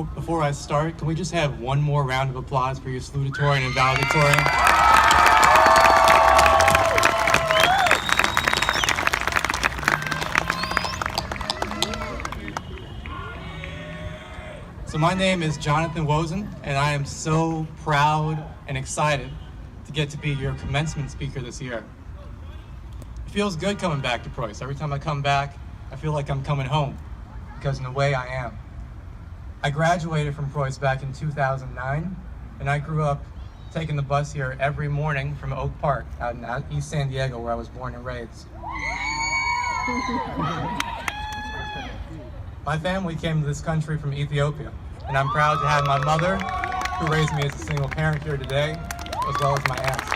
before I start, can we just have one more round of applause for your salutatorian and valedictorian? So my name is Jonathan Wosen, and I am so proud and excited to get to be your commencement speaker this year. It feels good coming back to Preuss. Every time I come back, I feel like I'm coming home, because in a way I am. I graduated from Preuss back in 2009, and I grew up taking the bus here every morning from Oak Park out in East San Diego, where I was born and raised. My family came to this country from Ethiopia, and I'm proud to have my mother, who raised me as a single parent here today, as well as my aunts.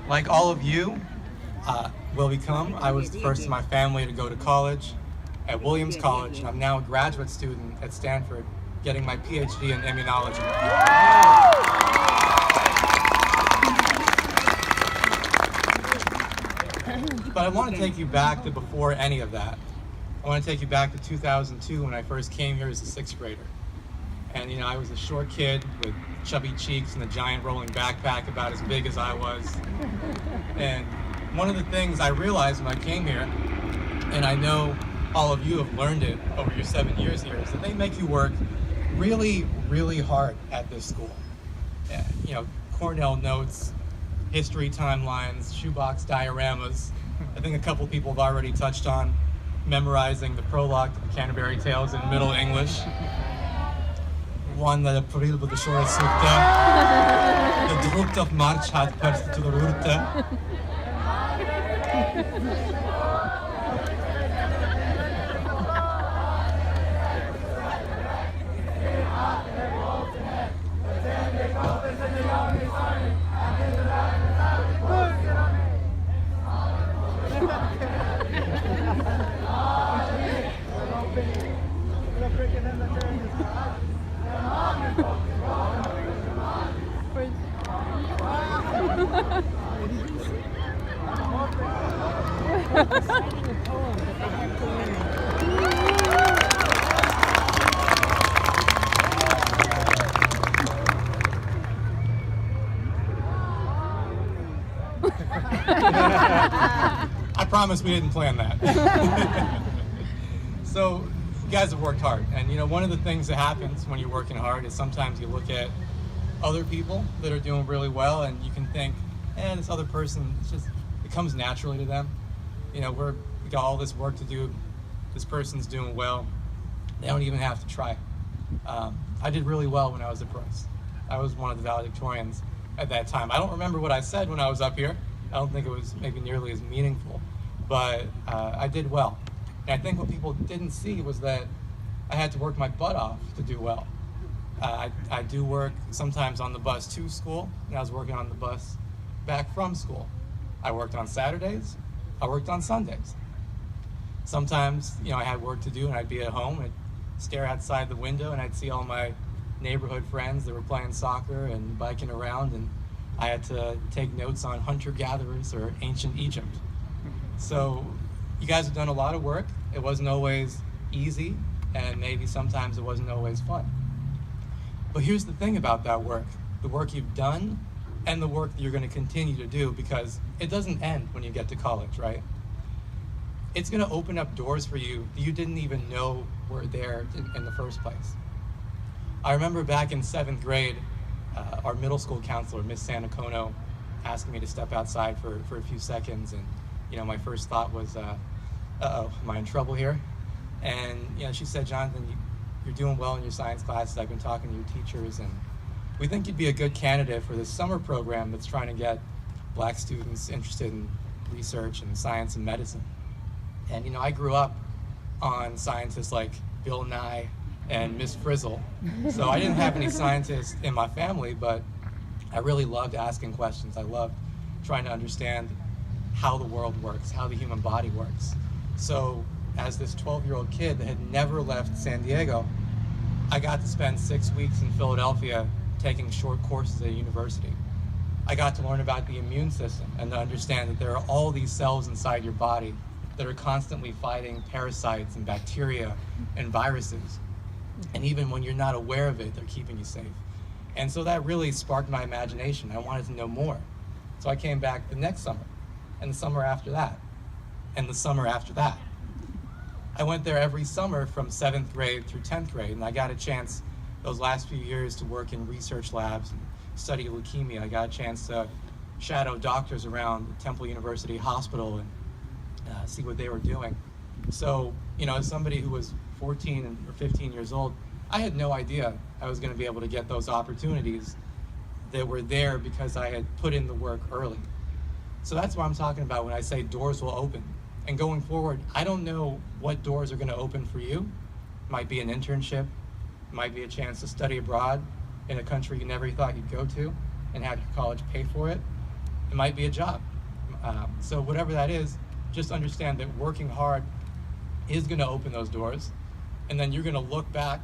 Like all of you will become, I was the first in my family to go to college at Williams College, and I'm now a graduate student at Stanford, getting my PhD in immunology. But I want to take you back to before any of that. I want to take you back to 2002 when I first came here as a sixth grader. And you know, I was a short kid with chubby cheeks and a giant rolling backpack about as big as I was. And one of the things I realized when I came here, and I know all of you have learned it over your 7 years here, is that they make you work really, really hard at this school. You know, Cornell notes, history timelines, shoebox dioramas. I think a couple people have already touched on memorizing the prologue to the Canterbury Tales in Middle English. One that April på det shore sukta. The drukt of March had perst to the route. I promise we didn't plan that. So you guys have worked hard, and you know, one of the things that happens when you're working hard is sometimes you look at other people that are doing really well and you can think, this other person, it comes naturally to them. You know, we got all this work to do, this person's doing well, they don't even have to try. I did really well when I was at Preuss. I was one of the valedictorians at that time. I don't remember what I said when I was up here. I don't think it was maybe nearly as meaningful, but I did well. And I think what people didn't see was that I had to work my butt off to do well. I do work sometimes on the bus to school, and I was working on the bus back from school. I worked on Saturdays, I worked on Sundays. Sometimes, you know, I had work to do and I'd be at home and stare outside the window and I'd see all my neighborhood friends that were playing soccer and biking around, and I had to take notes on hunter-gatherers or ancient Egypt. So you guys have done a lot of work. It wasn't always easy, and maybe sometimes it wasn't always fun. But here's the thing about that work, the work you've done and the work that you're going to continue to do, because it doesn't end when you get to college, right? It's going to open up doors for you that you didn't even know were there in the first place. I remember back in 7th grade, our middle school counselor, Miss Santacono, asked me to step outside for a few seconds, and you know, my first thought was, uh-oh, am I in trouble here? And you know, she said, Jonathan, you're doing well in your science classes. I've been talking to your teachers, and we think you'd be a good candidate for this summer program that's trying to get black students interested in research and science and medicine. And you know, I grew up on scientists like Bill Nye and Miss Frizzle, so I didn't have any scientists in my family, but I really loved asking questions. I loved trying to understand how the world works, how the human body works. So as this 12-year-old kid that had never left San Diego, I got to spend 6 weeks in Philadelphia taking short courses at a university. I got to learn about the immune system and to understand that there are all these cells inside your body that are constantly fighting parasites and bacteria and viruses. And even when you're not aware of it, they're keeping you safe. And so that really sparked my imagination. I wanted to know more. So I came back the next summer, and the summer after that, and the summer after that. I went there every summer from 7th grade through 10th grade, and I got a chance those last few years to work in research labs and study leukemia. I got a chance to shadow doctors around the Temple University Hospital and see what they were doing. So, as somebody who was 14 or 15 years old, I had no idea I was going to be able to get those opportunities that were there because I had put in the work early. So that's what I'm talking about when I say doors will open. And going forward, I don't know what doors are going to open for you. It might be an internship, it might be a chance to study abroad in a country you never thought you'd go to and have your college pay for it. It might be a job. So whatever that is, just understand that working hard is going to open those doors, and then you're going to look back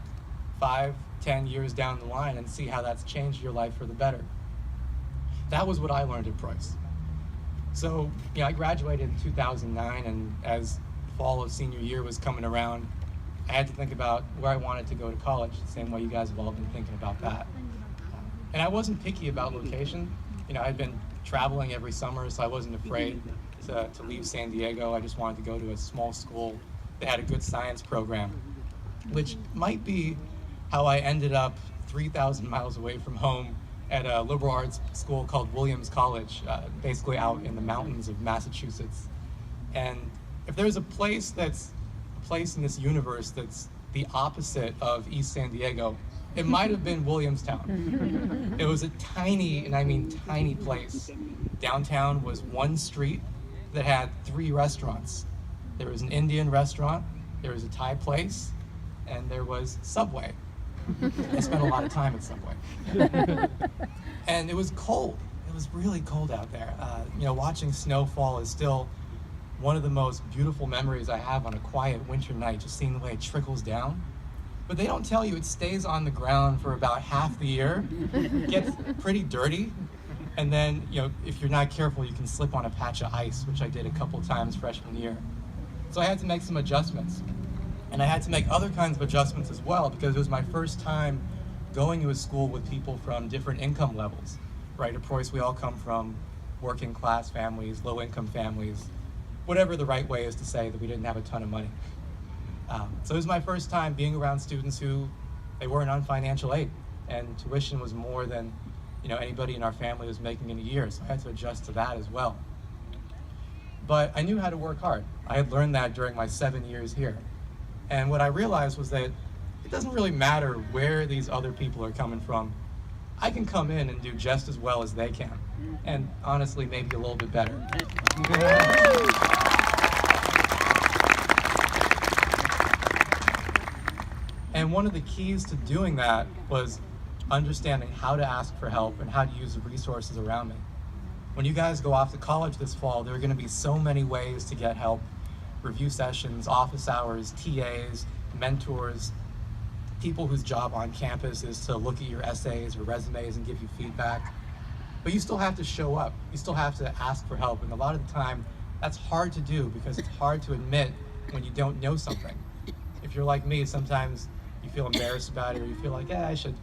5, 10 years down the line and see how that's changed your life for the better. That was what I learned at Preuss. So, I graduated in 2009, and as fall of senior year was coming around, I had to think about where I wanted to go to college, the same way you guys have all been thinking about that. And I wasn't picky about location. I'd been traveling every summer, so I wasn't afraid to leave San Diego. I just wanted to go to a small school that had a good science program, which might be how I ended up 3,000 miles away from home at a liberal arts school called Williams College, basically out in the mountains of Massachusetts. And if there's a place in this universe that's the opposite of East San Diego, it might have been Williamstown. It was a tiny, and I mean tiny place. Downtown was one street that had 3 restaurants. There was an Indian restaurant, there was a Thai place, and there was Subway. I spent a lot of time at Subway. And it was cold. It was really cold out there. Watching snowfall is still one of the most beautiful memories I have on a quiet winter night, just seeing the way it trickles down. But they don't tell you it stays on the ground for about half the year. It gets pretty dirty. And then, if you're not careful, you can slip on a patch of ice, which I did a couple times freshman year. So I had to make some adjustments. And I had to make other kinds of adjustments as well, because it was my first time going to a school with people from different income levels, right? At Preuss, we all come from working class families, low income families, whatever the right way is to say that we didn't have a ton of money. So it was my first time being around students who, they weren't on financial aid, and tuition was more than anybody in our family was making in a year, so I had to adjust to that as well. But I knew how to work hard. I had learned that during my 7 years here. And what I realized was that it doesn't really matter where these other people are coming from. I can come in and do just as well as they can. And honestly, maybe a little bit better. And one of the keys to doing that was understanding how to ask for help and how to use the resources around me. When you guys go off to college this fall, there are going to be so many ways to get help. Review sessions, office hours, TAs, mentors, people whose job on campus is to look at your essays or resumes and give you feedback. But you still have to show up. You still have to ask for help. And a lot of the time, that's hard to do because it's hard to admit when you don't know something. If you're like me, sometimes you feel embarrassed about it, or you feel like, I should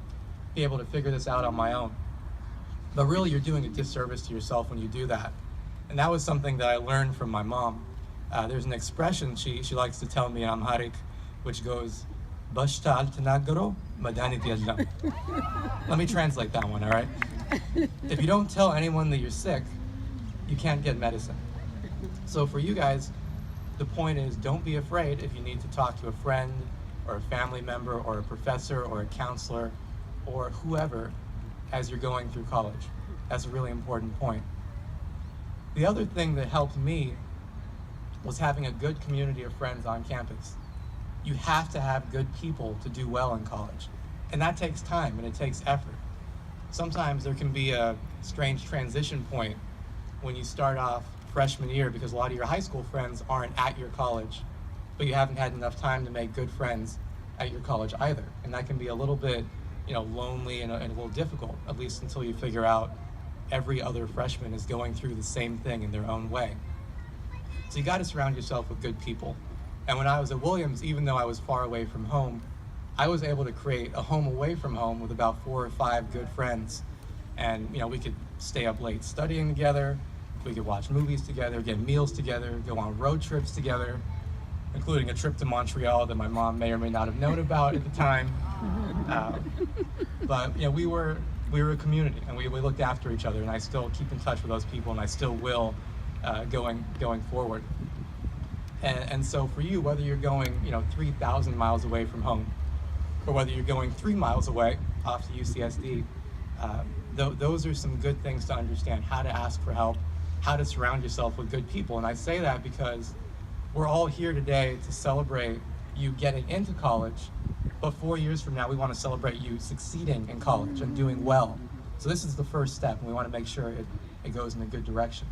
be able to figure this out on my own. But really, you're doing a disservice to yourself when you do that. And that was something that I learned from my mom. There's an expression she likes to tell me in Amharic, which goes, Bashta al-tanagaro, madanit yadlam. Let me translate that one, all right? If you don't tell anyone that you're sick, you can't get medicine. So for you guys, the point is, don't be afraid if you need to talk to a friend or a family member or a professor or a counselor or whoever as you're going through college. That's a really important point. The other thing that helped me was having a good community of friends on campus. You have to have good people to do well in college. And that takes time and it takes effort. Sometimes there can be a strange transition point when you start off freshman year because a lot of your high school friends aren't at your college, but you haven't had enough time to make good friends at your college either. And that can be a little bit, lonely and a little difficult, at least until you figure out every other freshman is going through the same thing in their own way. So you got to surround yourself with good people. And when I was at Williams, even though I was far away from home, I was able to create a home away from home with about 4 or 5 good friends. And we could stay up late studying together, we could watch movies together, get meals together, go on road trips together, including a trip to Montreal that my mom may or may not have known about at the time. But we were a community, and we looked after each other, and I still keep in touch with those people, and I still will going forward. And so for you, whether you're going 3,000 miles away from home, or whether you're going 3 miles away off to UCSD, those are some good things to understand: how to ask for help, how to surround yourself with good people. And I say that because we're all here today to celebrate you getting into college, but 4 years from now, we want to celebrate you succeeding in college and doing well. So this is the first step, and we want to make sure it goes in a good direction.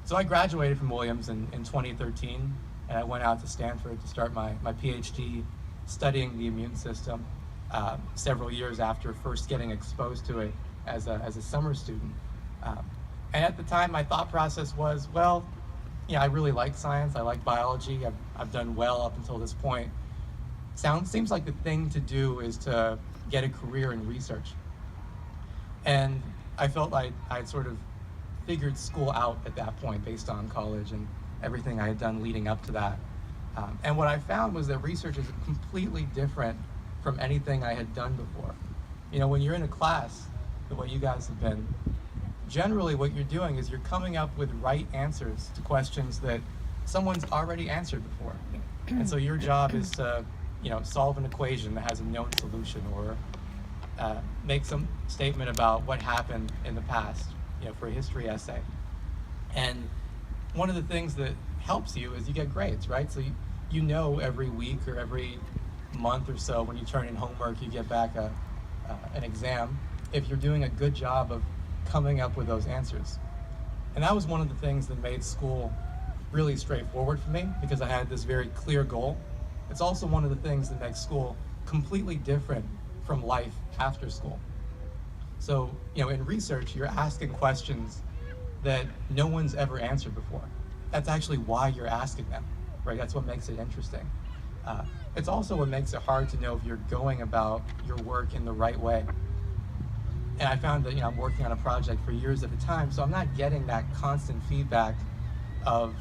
So I graduated from Williams in 2013, and I went out to Stanford to start my PhD studying the immune system several years after first getting exposed to it as a summer student. And at the time, my thought process was, well, I really like science, I like biology, I've done well up until this point. Seems like the thing to do is to get a career in research. And I felt like I'd sort of figured school out at that point based on college and everything I had done leading up to that. And what I found was that research is completely different from anything I had done before. When you're in a class, the way you guys have been, generally what you're doing is you're coming up with right answers to questions that someone's already answered before. And so your job is to solve an equation that has a known solution, or make some statement about what happened in the past, for a history essay. And one of the things that helps you is you get grades, right? So every week or every month or so when you turn in homework, you get back an exam if you're doing a good job of coming up with those answers. And that was one of the things that made school really straightforward for me, because I had this very clear goal. It's also one of the things that makes school completely different from life after school. So, in research, you're asking questions that no one's ever answered before. That's actually why you're asking them, right? That's what makes it interesting. It's also what makes it hard to know if you're going about your work in the right way. And I found that, I'm working on a project for years at a time, so I'm not getting that constant feedback of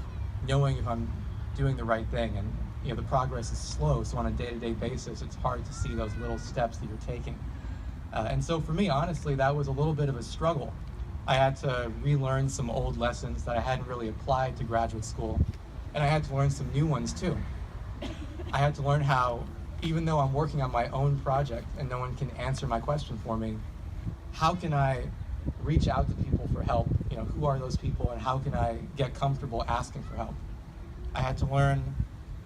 knowing if I'm doing the right thing. And, the progress is slow, so on a day-to-day basis, it's hard to see those little steps that you're taking. And so for me, honestly, that was a little bit of a struggle. I had to relearn some old lessons that I hadn't really applied to graduate school, and I had to learn some new ones too. I had to learn how, even though I'm working on my own project and no one can answer my question for me, how can I reach out to people for help? Who are those people, and how can I get comfortable asking for help? I had to learn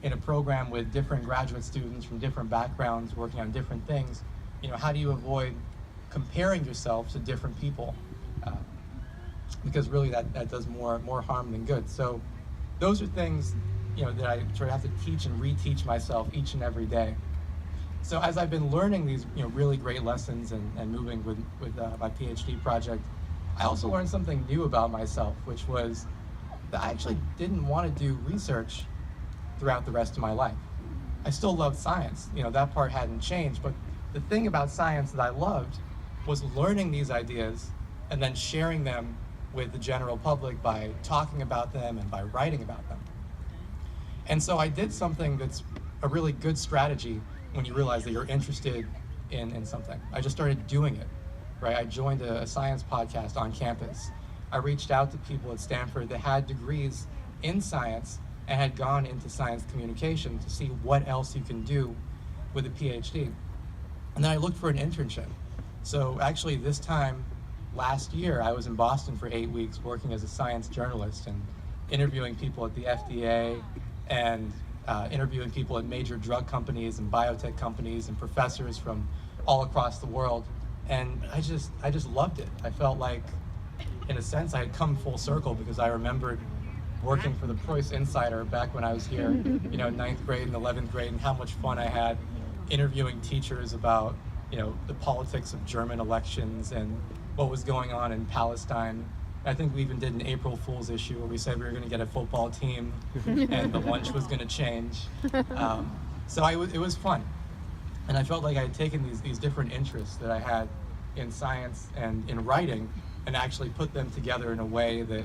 in a program with different graduate students from different backgrounds working on different things, how do you avoid comparing yourself to different people? Because really that does more harm than good. So those are things that I sort of have to teach and reteach myself each and every day. So as I've been learning these really great lessons and moving with my PhD project, I also learned something new about myself, which was that I actually didn't want to do research throughout the rest of my life. I still loved science, that part hadn't changed, but the thing about science that I loved was learning these ideas and then sharing them with the general public by talking about them and by writing about them. And so I did something that's a really good strategy when you realize that you're interested in something. I just started doing it, right? I joined a science podcast on campus. I reached out to people at Stanford that had degrees in science and had gone into science communication to see what else you can do with a PhD. And then I looked for an internship. So actually this time last year, I was in Boston for 8 weeks working as a science journalist and interviewing people at the FDA and interviewing people at major drug companies and biotech companies and professors from all across the world. And I just loved it. I felt like, in a sense, I had come full circle because I remembered working for the Preuss Insider back when I was here, in 9th grade and 11th grade, and how much fun I had interviewing teachers about, the politics of German elections and what was going on in Palestine. I think we even did an April Fool's issue where we said we were going to get a football team and the lunch was going to change. So it was fun. And I felt like I had taken these different interests that I had in science and in writing and actually put them together in a way that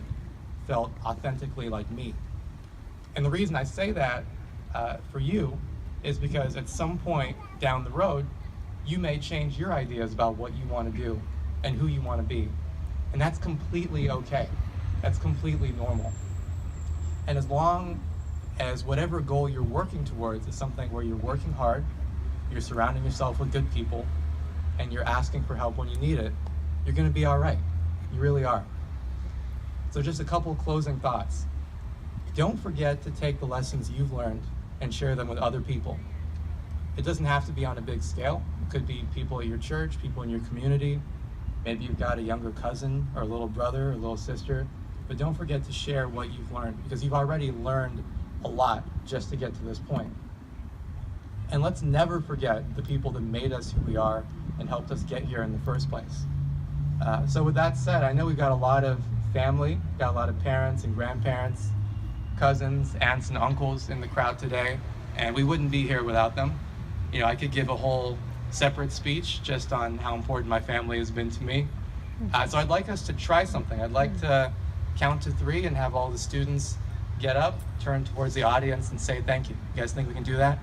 felt authentically like me. And the reason I say that for you is because at some point down the road, you may change your ideas about what you want to do and who you want to be. And that's completely okay. That's completely normal. And as long as whatever goal you're working towards is something where you're working hard, you're surrounding yourself with good people, and you're asking for help when you need it, you're going to be all right. You really are. So just a couple closing thoughts. Don't forget to take the lessons you've learned and share them with other people. It doesn't have to be on a big scale. It could be people at your church, people in your community. Maybe you've got a younger cousin or a little brother or a little sister. But don't forget to share what you've learned, because you've already learned a lot just to get to this point. And let's never forget the people that made us who we are and helped us get here in the first place. So with that said, I know we've got a lot of family, got a lot of parents and grandparents, cousins, aunts and uncles in the crowd today, and we wouldn't be here without them. I could give a whole separate speech just on how important my family has been to me. So I'd like us to try something. I'd like to count to 3 and have all the students get up, turn towards the audience and say thank you. You guys think we can do that?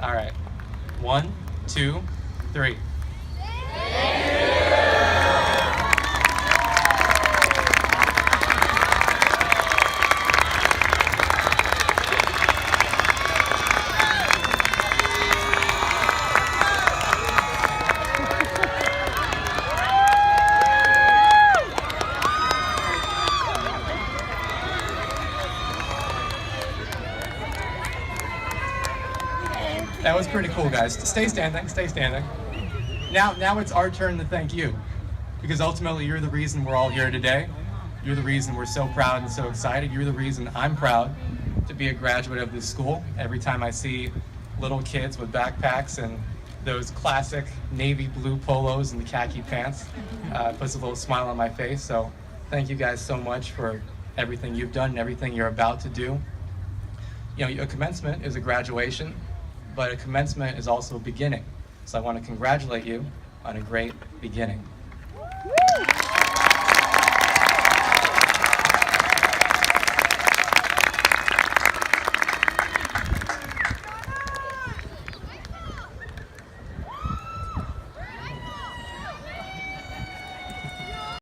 All right. 1, 2, 3. That was pretty cool, guys. Stay standing, stay standing. Now it's our turn to thank you, because ultimately you're the reason we're all here today. You're the reason we're so proud and so excited. You're the reason I'm proud to be a graduate of this school. Every time I see little kids with backpacks and those classic navy blue polos and the khaki pants, it puts a little smile on my face. So thank you guys so much for everything you've done and everything you're about to do. A commencement is a graduation, but a commencement is also a beginning. So I want to congratulate you on a great beginning.